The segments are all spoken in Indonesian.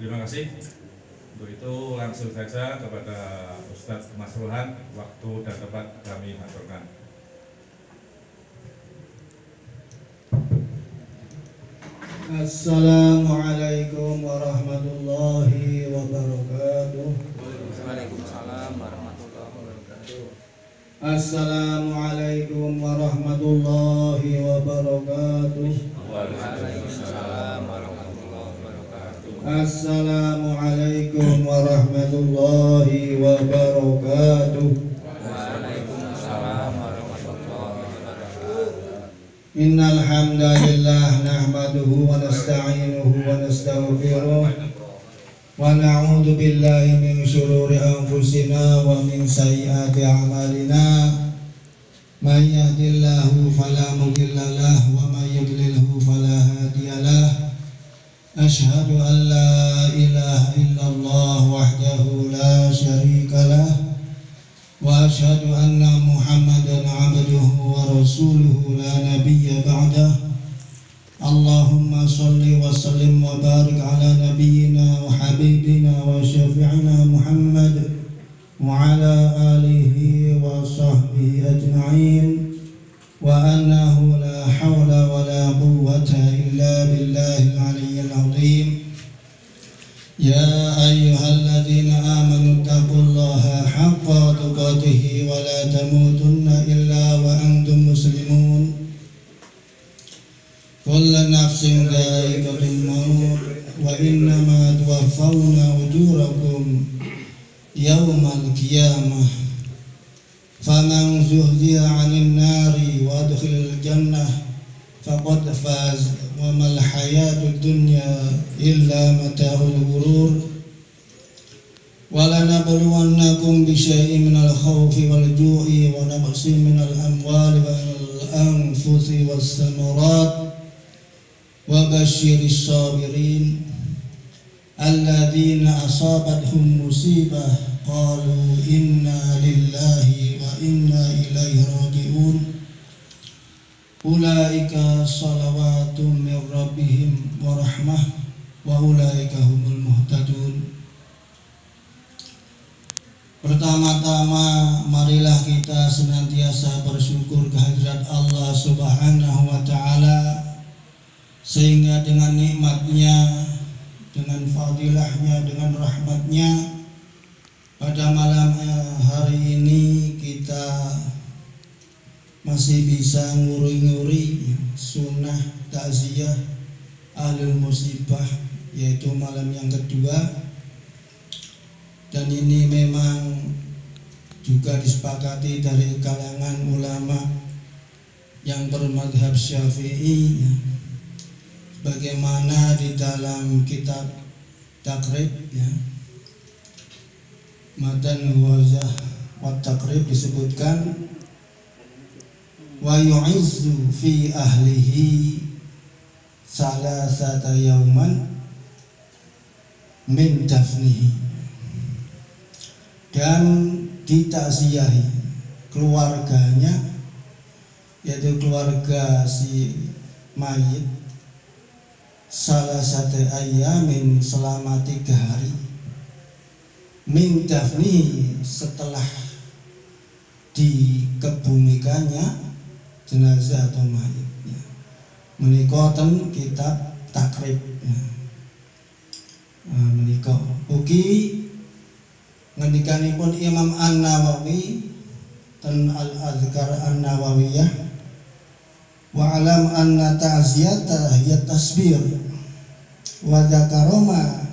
Terima kasih. Untuk itu langsung saja kepada Ustadz Mas Rohan, waktu dan tempat kami aturkan. Assalamualaikum warahmatullahi wabarakatuh. Waalaikumsalam warahmatullahi wabarakatuh. Assalamualaikum warahmatullahi wabarakatuh. Waalaikumsalam warahmatullahi wabarakatuh. Assalamualaikum warahmatullahi wabarakatuh. Waalaikumsalam warahmatullahi wabarakatuh. Innal hamdalillah nahmaduhu wa nasta'inuhu wa nastaghfiruh wa na'udzu billahi min shururi anfusina wa min sayyiati a'malina. May yahdihillahu fala mudilla lahu wa may yudlilhu fala hadiyalah. Asyhadu an la ilaha illallah wahdahu la syarikalah wa asyhadu anna Muhammadan abduhu wa rasuluhu la nabiyya ba'dah. Allahumma salli wa sallim wa barik ala nabiyyina wa habibina wa syafi'ina Muhammad wa ala alihi wa sahbihi ajma'in wa annahu la hawla wa la quwwata illa billahil aliyyil azim. Ya ayyuhalladzina amanu taqullaha haqqa tuqatih wa la tamutunna illa wa antum muslimun. Kullu nafsin dha'iqatul maut wa innama tuwaffawna ujurakum yawmal qiyamah. Faman zuhziha 'anil nari wa adkhilal jannah faqad faz wa mal hayatud dunya illa mata'ul ghurur. Wa lanabluwannakum bi syai'in minal khawfi wal ju'i wa naqsin minal amwali wal anfusi was samarat wa basyiris sabirin alladzina asabathum musibah qalu inna lillahi wa inna ilaihi raji'un. Ulaika salawatum min rabbihim wa rahmah wa ulaika humul muhtadun. Pertama-tama marilah kita senantiasa bersyukur kehadirat Allah Subhanahu wa taala, sehingga dengan nikmatnya, dengan fadilahnya, dengan rahmatnya, pada malam hari ini kita masih bisa nguri-nguri sunnah takziah ahlul musibah, yaitu malam yang kedua. Dan ini memang juga disepakati dari kalangan ulama yang bermadhab Syafi'i, bagaimana di dalam kitab Takrib, Madan Wazah wa Takrib disebutkan wa yu'izzu fi ahlihi salasata yauman min dafnihi, dan ditakziahi keluarganya, yaitu keluarga si mayit, salah satu ayamin selama 3 hari, min dafni setelah dikebumikannya jenazah atau mayitnya. Menikoten kitab Takrib menikah. Ugi ngendikanipun Imam An-Nawawi dan Al-Adhkar An-Nawawiyah, wa alam anna ta'ziyata hiya tasbir wa dzakaroma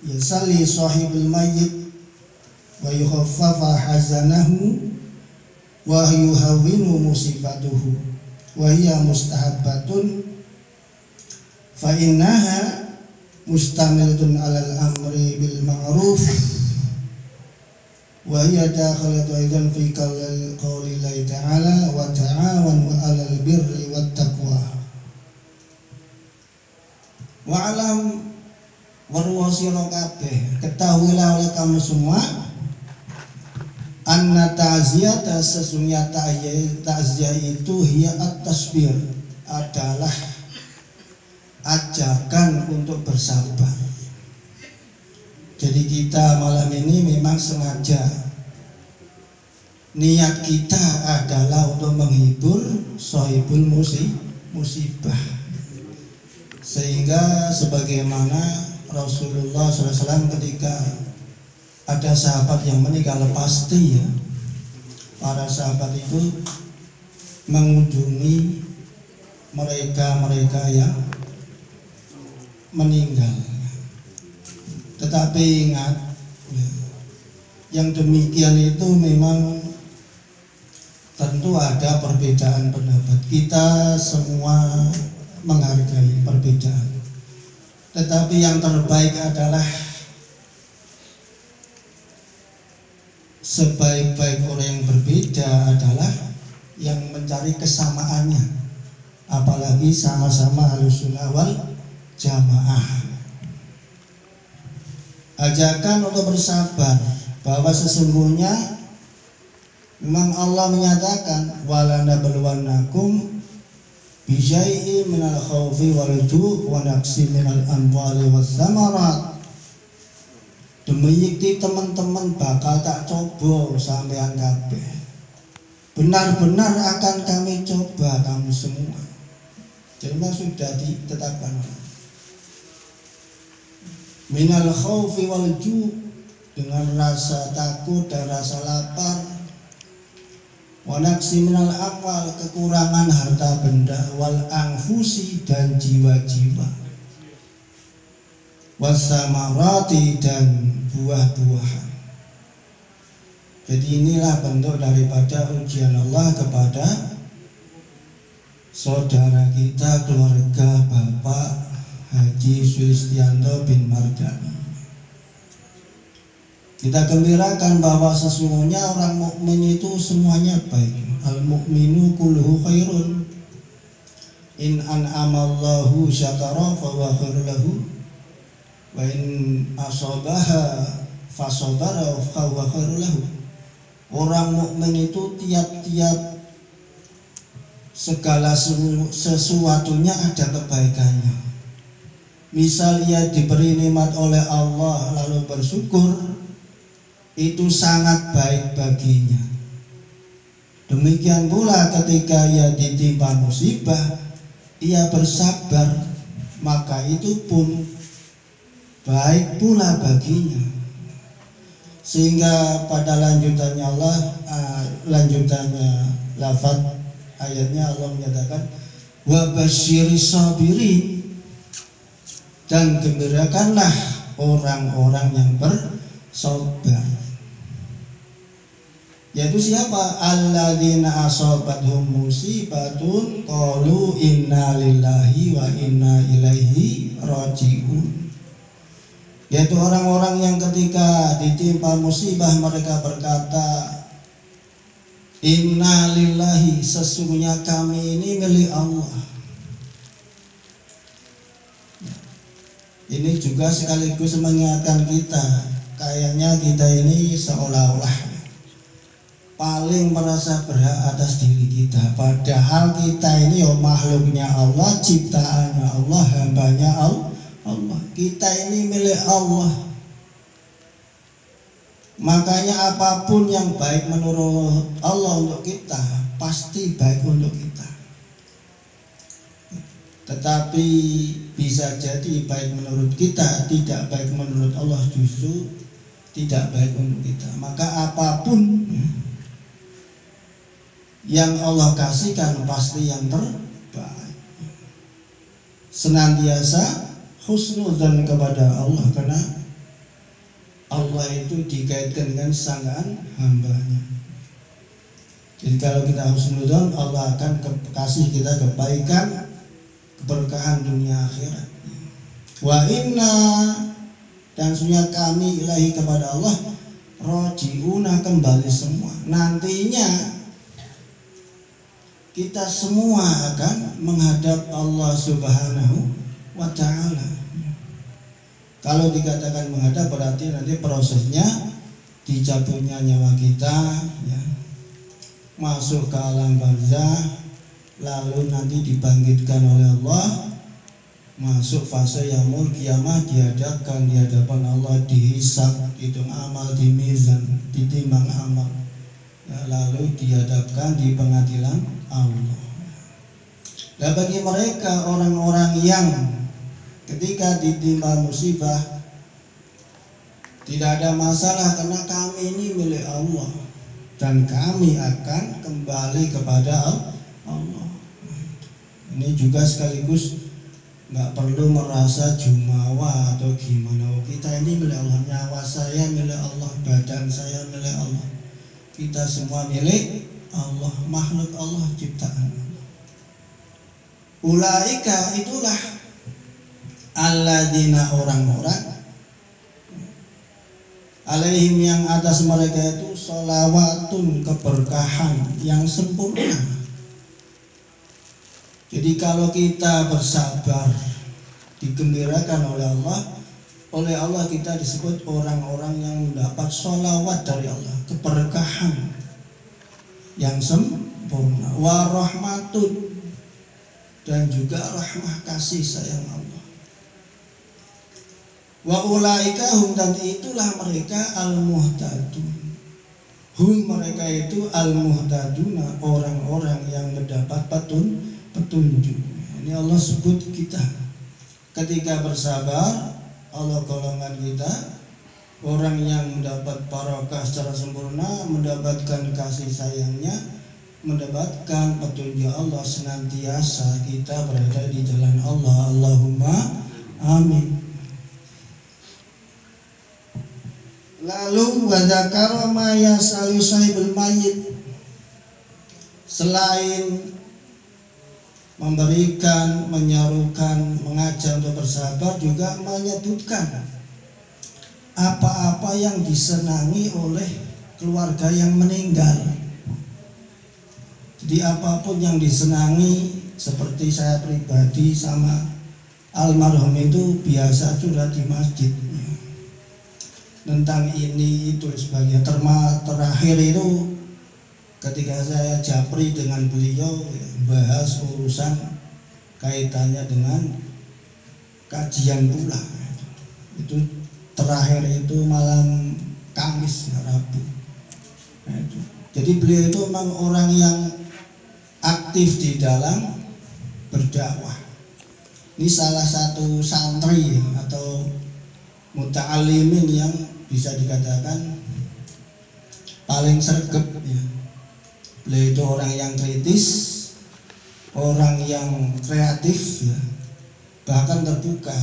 yasalli sahibul mayyit wa yukhaffafa hazanahu wa yuhawwinu musibatuhu wa hiya mustahabbatun fa innaha mustamilatun alal amri bil ma'ruf wa hiya dakhilatu aidan fi qaulillahi ta'ala wa ta'awanu 'alal birri wat taqwa. Wa alam warwasira kabeh, ketahuilah oleh kamu semua, anna ta'ziyata, sesungguhnya ta'ziyah itu hiya at-tasbir, adalah ajakan untuk bersabar. Jadi kita malam ini memang sengaja niat kita adalah untuk menghibur sahibul musibah. Sehingga sebagaimana Rasulullah SAW ketika ada sahabat yang meninggal, pasti ya para sahabat itu mengunjungi mereka yang meninggal. Tetapi ingat, yang demikian itu memang tentu ada perbedaan pendapat. Kita semua menghargai perbedaan. Tetapi yang terbaik adalah sebaik-baik orang yang berbeda adalah yang mencari kesamaannya. Apalagi sama-sama Ahlussunnah wal Jamaah. Ajakan untuk bersabar, bahwa sesungguhnya memang Allah menyatakan wala nabluwannakum bisyai'in minal khaufi wal ju' wa naqsin minal amwali was samarat. Demi iki teman-teman bakal tak coba sampean kabeh. Benar-benar akan kami coba kamu semua. Jadi sudah ditetapkan minal khaufi wal ju', dengan rasa takut dan rasa lapar, wa naqsi minal amwal, kekurangan harta benda, wal anfusi, dan jiwa-jiwa, wasamarati, dan buah-buahan. Jadi inilah bentuk daripada ujian Allah kepada saudara kita, keluarga Bapak Haji Sulistianto bin Mardani. Kita gembirakan bahwa sesungguhnya orang mukmin itu semuanya baik. Al mukminu kulluhu khairun. In an'amallahu syakara fa huwa khairul lahu. Wa in asabaha fasabara fa huwa khairul lahu. Orang mukmin itu tiap-tiap segala sesuatunya ada kebaikannya. Misal ia diberi nikmat oleh Allah lalu bersyukur, itu sangat baik baginya. Demikian pula ketika ia ditimpa musibah, ia bersabar, maka itu pun baik pula baginya. Sehingga pada lanjutannya Allah, lanjutannya lafaz ayatnya Allah menyatakan wa basyiris sabirin, dan gembirakanlah orang-orang yang bersabar. Yaitu siapa? Alladzina asabathum musibatun qalu inna lillahi wa inna ilaihi raji'un. Yaitu orang-orang yang ketika ditimpa musibah mereka berkata, inna lillahi, sesungguhnya kami ini milik Allah. Ini juga sekaligus mengingatkan kita, kayaknya kita ini seolah-olah paling merasa berhak atas diri kita. Padahal kita ini makhluknya Allah, ciptaannya Allah, hambanya Allah. Kita ini milik Allah. Makanya apapun yang baik menurut Allah untuk kita, pasti baik untuk kita. Tetapi bisa jadi baik menurut kita, tidak baik menurut Allah, justru tidak baik untuk kita. Maka apapun yang Allah kasihkan pasti yang terbaik. Senantiasa husnudzan kepada Allah, karena Allah itu dikaitkan dengan sangkaan hambanya. Jadi kalau kita husnudzan, Allah akan kasih kita kebaikan, keberkahan dunia akhirat. Wa inna, dan sesungguhnya kami ilahi kepada Allah raji'una, kembali semua. Nantinya kita semua akan menghadap Allah Subhanahu wa ta'ala. Kalau dikatakan menghadap berarti nanti prosesnya dicabutnya nyawa kita, ya, masuk ke alam barzah, lalu nanti dibangkitkan oleh Allah, masuk fase yaumul kiamah, dihadapkan di hadapan Allah, dihisab, hitung amal, di mizan, ditimbang amal, lalu dihadapkan di pengadilan Allah. Dan bagi mereka orang-orang yang ketika ditimpa musibah tidak ada masalah karena kami ini milik Allah dan kami akan kembali kepada Allah. Ini juga sekaligus nggak perlu merasa jumawa atau gimana. Kita ini milik Allah, nyawa saya milik Allah, badan saya milik Allah. Kita semua milik Allah, makhluk Allah, ciptaan Allah. Ulaika itulah alladzina orang-orang alaihim yang atas mereka itu sholawatun keberkahan yang sempurna. Jadi kalau kita bersabar digembirakan oleh Allah kita disebut orang-orang yang mendapat sholawat dari Allah, keberkahan yang sempurna, warahmatun dan juga rahmah kasih sayang Allah. Wa ulaika hum, dan itulah mereka al-muhtadun. Hum, mereka itu al-muhtaduna, orang-orang yang mendapat petunjuk. Ini Allah sebut kita ketika bersabar, Allah golongan kita orang yang mendapat barokah secara sempurna, mendapatkan kasih sayangnya, mendapatkan petunjuk Allah, senantiasa kita berada di jalan Allah. Allahumma amin. Lalu wa dzakara ma yasalu sahibul mayyit, selain memberikan, menyerukan, mengajak untuk bersabar, juga menyebutkan apa-apa yang disenangi oleh keluarga yang meninggal. Jadi apapun yang disenangi, seperti saya pribadi sama almarhum itu biasa curhat di masjid tentang ini itu sebagainya. Terakhir itu ketika saya japri dengan beliau bahas urusan kaitannya dengan kajian pula. Itu terakhir itu malam Kamis, Rabu. Jadi beliau itu memang orang yang aktif di dalam berdakwah. Ini salah satu santri atau muta'alimin yang bisa dikatakan paling sregep ya. Beliau itu orang yang kritis, orang yang kreatif ya, bahkan terbuka.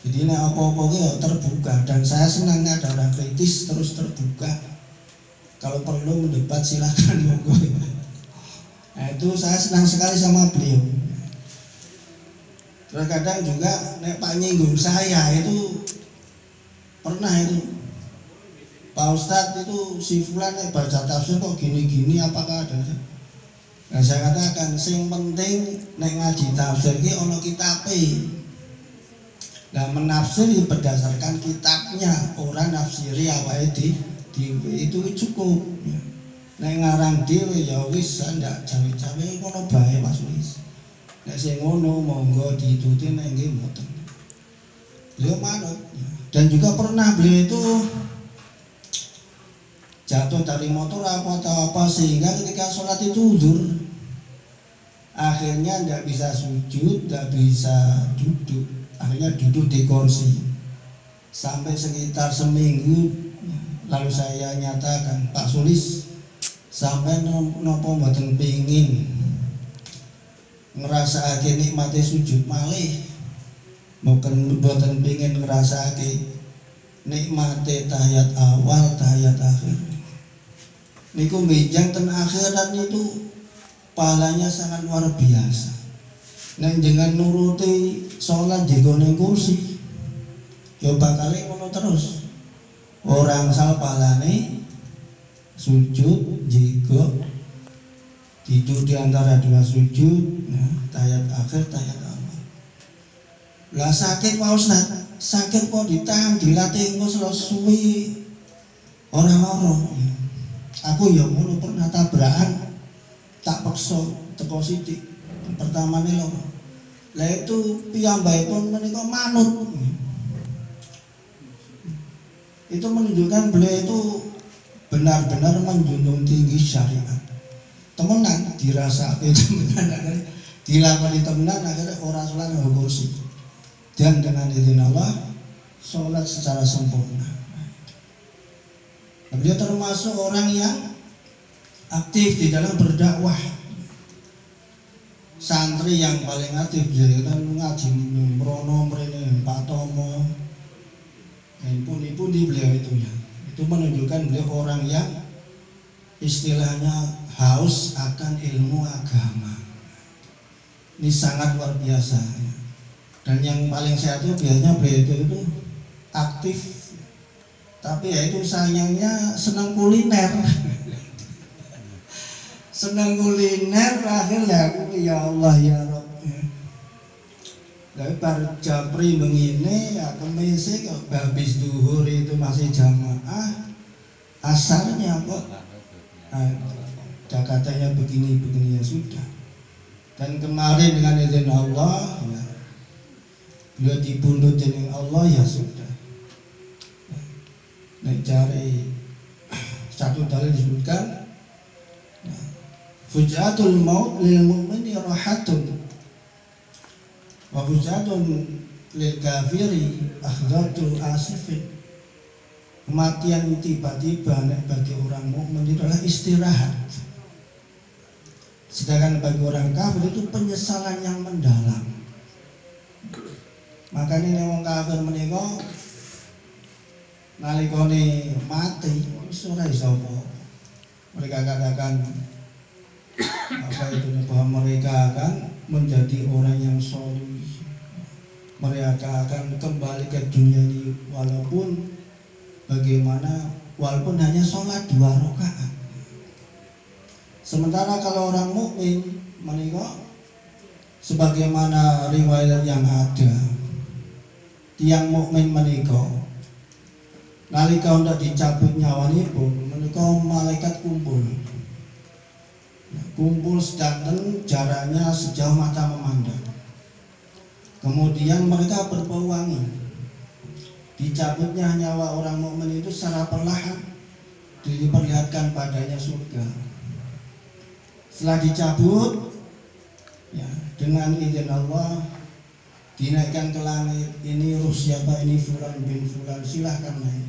Jadi ini apa-apa ya terbuka, dan saya senangnya ada orang kritis terus terbuka. Kalau perlu mendebat silakan monggo. Nah, itu saya senang sekali sama beliau. Terkadang juga nek Pak nyinggung saya itu pernah itu Pak Ustadz itu si fulan nek baca tafsir kok gini-gini, apakah ada? Nah saya katakan sing penting nek ngaji tafsir ki ono kitabe. Nah menafsir berdasarkan kitabnya, orang nafsiri awake dhewe itu cukup. Nek ngarang dhewe ya wis ndak cawe-cawe ngono bae Mas wis. Nek sing ngono monggo dituti nek nggih mboten. Beliau manut. Dan juga pernah beliau itu jatuh dari motor atau apa sehingga ketika sholat itu uzur. Akhirnya tidak bisa sujud, tidak bisa duduk. Akhirnya duduk di kursi sampai sekitar seminggu. Lalu saya nyatakan, Pak Sulis, sampai nopo mboten pingin ngerasake nikmate sujud malih, mboten pingin ngerasake nikmate tahiyat awal, tahiyat akhir. Niku benjang ten akhirat itu pahalanya sangat luar biasa. Nek dengan nuruti sholat jenggone kursi, yo bakal ngono terus. Orang sal pahalane sujud jego tidur di antara dua sujud, nah, tahiyat akhir, tahiyat awal. Lah sakit Pak Ustaz, sakit kok ditahan, dilatih engko suwi orang-orang. Aku ya ngono pernah tabrakan, tak paksa teko sithik. Pertama nih lho. Lah itu piyambakipun menika manut. Itu menunjukkan beliau itu benar-benar menjunjung tinggi syariat. Temenan dirasa temenan, dilakoni temenan akhirnya orang sholat nganggo kursi. Dan dengan izin Allah sholat secara sempurna. Beliau termasuk orang yang aktif di dalam berdakwah. Santri yang paling aktif jadi ngaji Mbrono mrene Pak Tomo. Pun-pun di beliau itu ya. Itu menunjukkan beliau orang yang istilahnya haus akan ilmu agama. Ini sangat luar biasa ya. Dan yang paling sehat itu biasanya beliau itu aktif, tapi ya itu sayangnya senang kuliner. Senang kuliner akhirnya ya Allah ya Rabb. Tapi pada japri begini ya kemisi habis duhur itu masih jamaah, asarnya kok katanya begini ya sudah. Dan kemarin dengan izin Allah ya, beliau dipundhut dening Allah ya sudah. Nek cari satu dalil disebutkan fujatul maut lil mu'mini rahatun wa fujatun lil kafiri akhdatul asifin. Kematian tiba-tiba bagi orang mukmin itu adalah istirahat. Sedangkan bagi orang kafir itu penyesalan yang mendalam. Makanya wong kafir menika nalikane mati ora iso apa. Mereka katakan apa itu bahwa mereka akan menjadi orang yang soleh. Mereka akan kembali ke dunia ini walaupun hanya sholat 2 rakaat. Sementara kalau orang mukmin menika sebagaimana riwayat yang ada, tiang mukmin menika nalika hendak dicabut nyawanipun menika malaikat kumpul sedanten jaraknya sejauh mata memandang. Kemudian mereka berbau wangi. Dicabutnya nyawa orang mukmin itu secara perlahan diperlihatkan padanya surga. Setelah dicabut ya, dengan izin Allah dinaikkan ke langit. Ini ruh siapa, ini fulan bin fulan, silahkan naik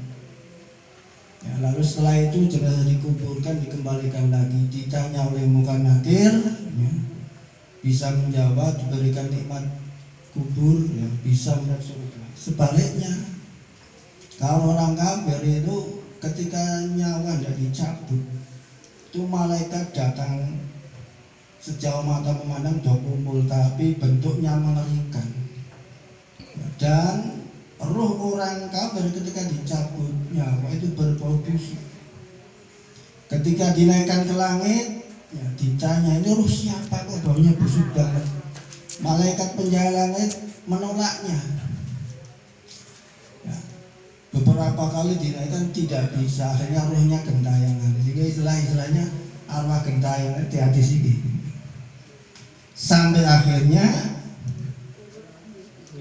ya. Lalu setelah itu jenazah dikuburkan, dikembalikan lagi, ditanya oleh Munkar Nakir ya, bisa menjawab, diberikan nikmat kubur ya, bisa masuk surga. Sebaliknya kalau orang kafir itu ketika nyawa tidak dicabut itu malaikat datang sejauh mata memandang sudah kumpul, tapi bentuknya mengerikan. Dan roh orang kafir ketika dicabut nyawa itu berbau busuk. Ketika dinaikkan ke langit ya, ditanya ini roh siapa kok baunya busuk banget. Malaikat penjaga langit menolaknya ya, beberapa kali dinaikkan tidak bisa, akhirnya rohnya gentayangan. Jadi istilahnya arwah gentayangan di hadis ini. Sampai akhirnya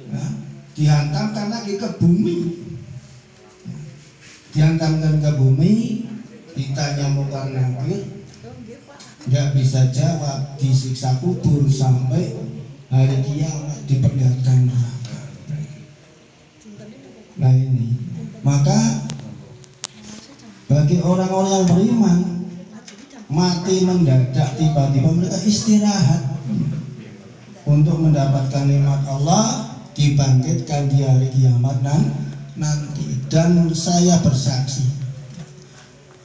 ya, dihantamkan lagi ke bumi. Dihantamkan ke bumi, ditanya Munkar Nakir, nggak bisa jawab, disiksa kubur sampai hari kiamat, diperlihatkan neraka. Nah ini, maka bagi orang-orang yang beriman mati mendadak tiba-tiba mereka istirahat untuk mendapatkan nikmat Allah, dibangkitkan di hari kiamat nanti. Dan saya bersaksi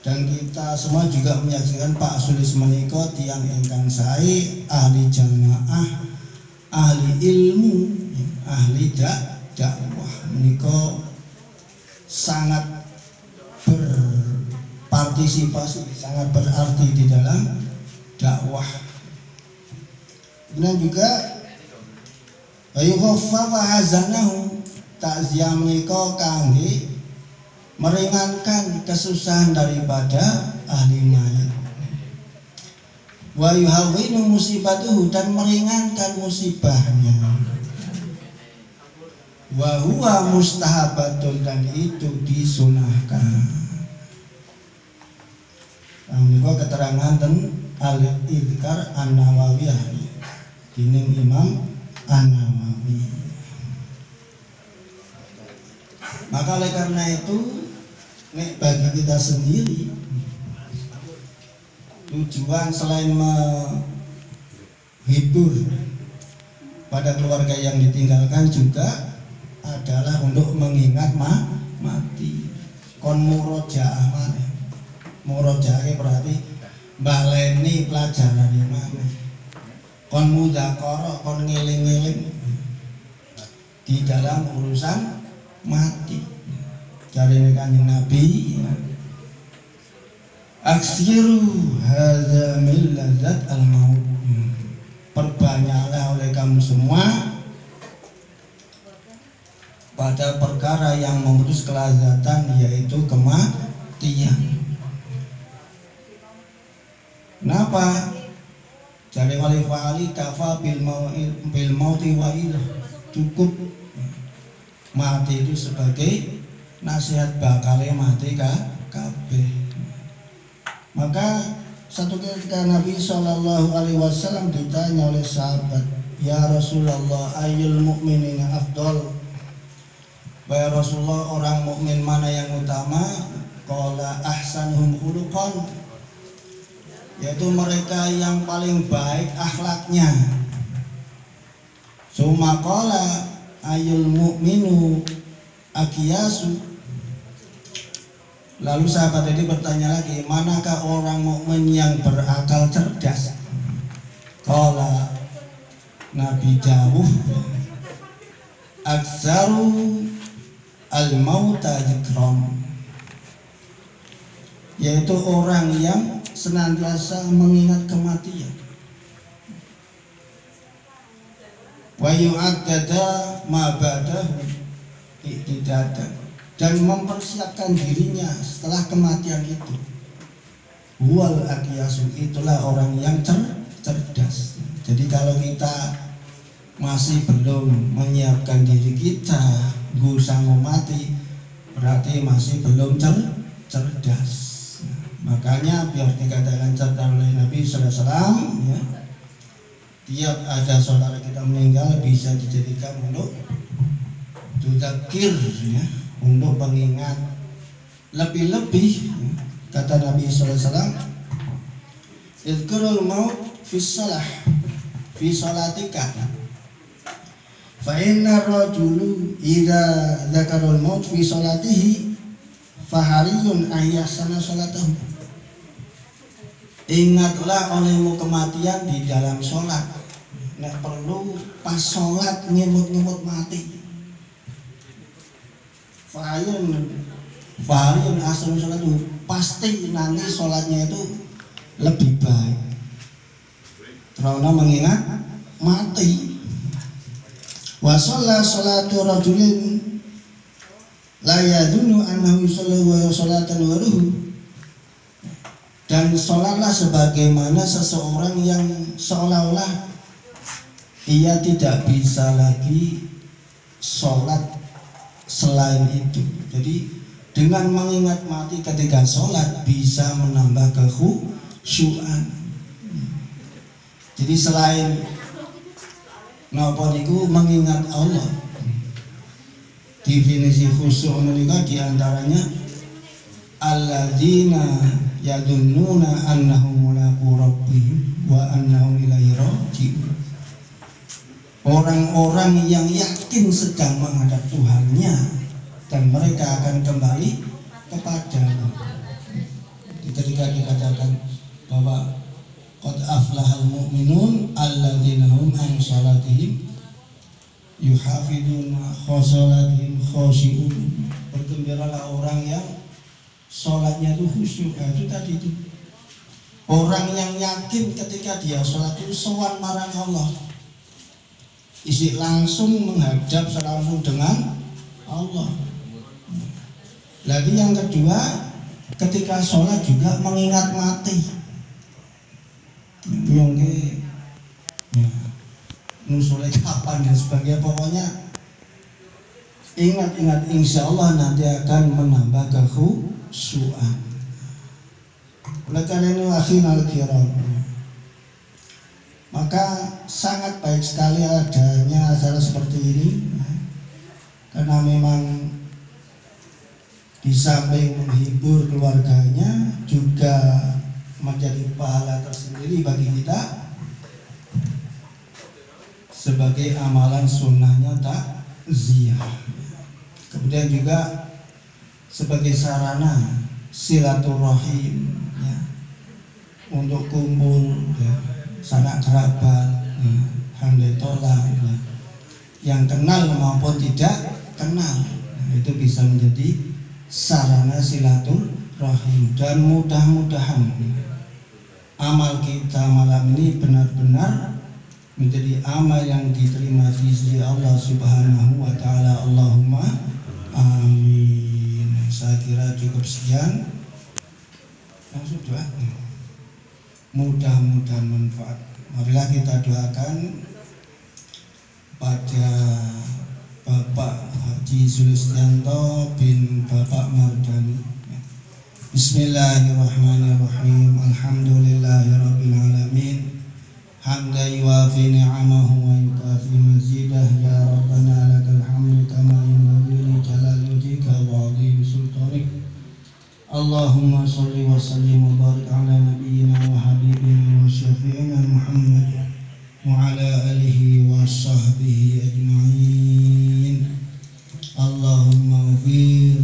dan kita semua juga menyaksikan Pak Sulis menika tiang ingkang sae, ahli jamaah, ahli ilmu, ahli dakwah menika sangat berpartisipasi, sangat berarti di dalam dakwah. Dan juga ayukhaffafa hazanahu, takziah menika kangge meringankan kesusahan daripada ahli mayit. wa yuhawwinu musibatuhu, dan meringankan musibahnya. Wa huwa mustahabatun, dan itu disunahkan. Menika keterangan ten Al-Idhkar An-Nawawiyah dening Imam An-Nawawi. Maka oleh karena itu nek bagi kita sendiri tujuan selain menghibur pada keluarga yang ditinggalkan juga adalah untuk mengingat mati. Kon murojaah maneh. Murojaah berarti baleni pelajaran mana. Kon mudzakarah, kon ngiling-ngiling di dalam urusan mati. Jarine Kanjeng Nabi, aksiru hadza min ladzat al-maut. Perbanyaklah oleh kamu semua pada perkara yang memutus kelazatan, yaitu kematian. Kenapa? Jadi wali fa'ali kafa bil mauti wa ilah. Cukup mati itu sebagai nasihat bakale mati kabeh. Maka satu ketika Nabi SAW ditanya oleh sahabat, ya Rasulullah, ayyul mu'minina afdol? Wahai Rasulullah, orang mukmin mana yang utama? Qala ahsanuhum khuluqan, yaitu mereka yang paling baik akhlaknya. Summa qala ayyul mu'minu akiyasu. Lalu sahabat ini bertanya lagi, manakah orang mukmin yang berakal cerdas? Qala, Nabi jawab, aktsaru al-mauta dzikran, yaitu orang yang senantiasa mengingat kematian. Wa yu'addada ma ba'dahu i'tidadan, dan mempersiapkan dirinya setelah kematian itu. Wal aqiyasu, itulah orang yang cerdas. Jadi kalau kita masih belum menyiapkan diri kita sanggup mati, berarti masih belum cerdas. Makanya biar dikatakan cerdas oleh Nabi SAW, ya, tiap ada saudara kita meninggal bisa dijadikan untuk tudzakir, ya, untuk pengingat. Lebih-lebih, ya, kata Nabi SAW, izkurul maut fi shalah fi sholatika, fa inna rajulu idza dzakarul maut fi sholatihi fahariyun ayyasana sholatahu. Ingatlah olehmu kematian di dalam sholat. Nek perlu pas sholat nyebut-nyebut mati. Fahariyun asal sholatahu, pasti nanti sholatnya itu lebih baik karena mengingat mati. Wa shalla sholatu rajulin la yadunu annahu sallallahu wa sholatan waruhu, dan sholatlah sebagaimana seseorang yang seolah-olah ia tidak bisa lagi sholat selain itu. Jadi dengan mengingat mati ketika sholat bisa menambah kekhusyuan. Jadi selain napa niku mengingat Allah, definisi khusyuk menika diantaranya alladzina yadunnuna annahum mulaqu rabbihim wa annahum ilaihi raji'un. Orang-orang yang yakin sedang menghadap Tuhannya dan mereka akan kembali kepadanya. Ketika dikatakan bahwa qad aflahal mu'minun alladzina hum an salatihim yuhafiduna khosalatihim khosyi'un, bergembiralah orang yang sholatnya itu khusyuk. Itu tadi itu orang yang yakin ketika dia sholat itu sowan marang Allah, isi langsung menghadap langsung dengan Allah. Lagi yang kedua, ketika sholat juga mengingat mati. nyongke ya, nusulnya kapan dan sebagainya. Pokoknya ingat-ingat, insya Allah nanti akan menambah kekhusyuan. Oleh karena itu akhirul kiram, maka sangat baik sekali adanya acara seperti ini, karena memang di samping menghibur keluarganya juga menjadi pahala tersendiri bagi kita sebagai amalan sunnahnya takziah. Kemudian juga sebagai sarana silaturahim ya, untuk kumpul ya, sanak kerabat ya, handai tolak ya, yang kenal maupun tidak kenal, itu bisa menjadi sarana silaturahim. Dan mudah-mudahan amal kita malam ini benar-benar menjadi amal yang diterima di sisi Allah Subhanahu wa taala. Allahumma amin. Saya kira cukup sekian. Langsung doa. Mudah-mudahan manfaat. Marilah kita doakan pada Bapak Haji Sulistianto bin Bapak Mardani. Bismillahirrahmanirrahim. Alhamdulillahirabbil alamin. Hamdan yuwafi ni'amahu wa yukafi mazidah. Ya Rabbana lakal hamdu kama yanbaghi li jalali wajhika wa 'azimi sultanik. Allahumma shalli wa sallim wa barik ala nabiyyina wa habibina wa syafi'ina Muhammad wa ala alihi wa sahbihi ajma'in. Allahumma ghfir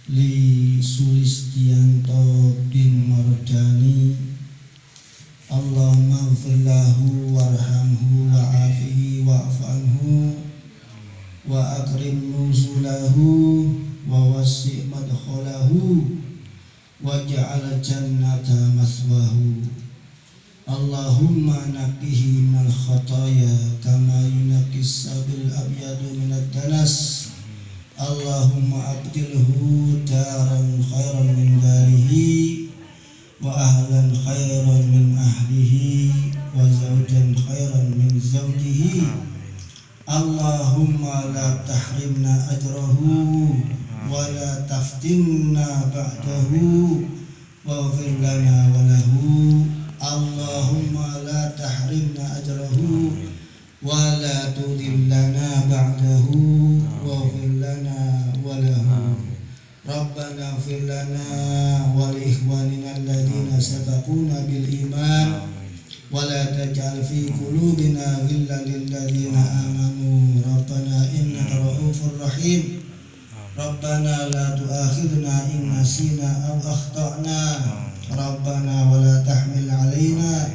li Sulistianto bin Mardani. Allahumma ghfir lahu warhamhu wa'afihi wa'afanhu wa akrim nuzulahu wa wasi' madkhalahu waj'al jannata maswahu. Allahumma naqihi minal khataya kama yunaqqis sabil abyadu minad danas. Allahumma abdilhu daran khairan min darihi wa ahlan khairan min ahlihi wa zawjan khairan min zawjihi. Allahumma la tahrimna ajrahu wa la taftinna ba'dahu waghfir lana wa lahu. Allahumma la tahrimna ajrahu wa la tudillana ba'dahu waghfir lana wa lahu. Rabbana ighfir lana wa li ikhwanina alladhina sabaquna bil iman wa la taj'al fi qulubina ghillan lil ladzina amanu. Rabbana innaka ra'ufur rahim. Rabbana la tu'akhidna in nasina aw akhtana. Rabbana wa la tahmil 'alaina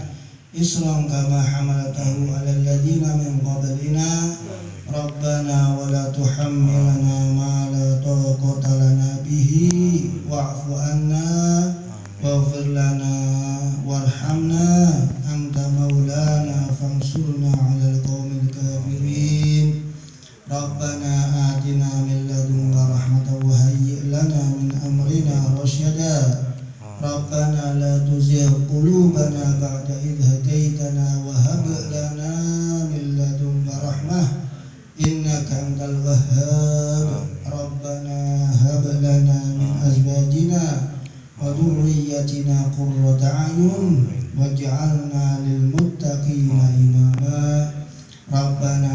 isran kama hamaltahu 'alal ladzina min qablina. Rabbana wa la tuhammilna ma la taqata lana bihi wa'fu 'anna waghfir lana warhamna anta maulana fansurna 'alal qaumil kafirin. Rabbana atina min ladunka rahmatan wa hayyi' lana min amrina rasyada. Rabbana la tuzigh qulubana ba'da idh hadaitana wa hab lana min ladunka rahmah innaka antal wahhab. Rabbana hab lana min azwajina wa dhurriyyatina qurrata a'yun waj'alna lil muttaqina imama. Rabbana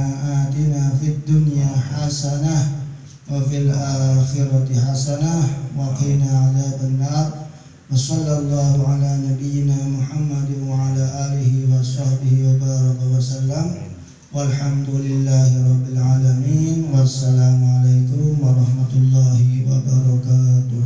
atina fid dunya hasanah wa fil akhirati hasanah wa qina adzabannar. Wa sallallahu ala nabiyyina Muhammadin wa ala alihi wa sahbihi wa baraka wa sallam. Walhamdulillahi rabbil alamin. Wassalamualaikum warahmatullahi wabarakatuh.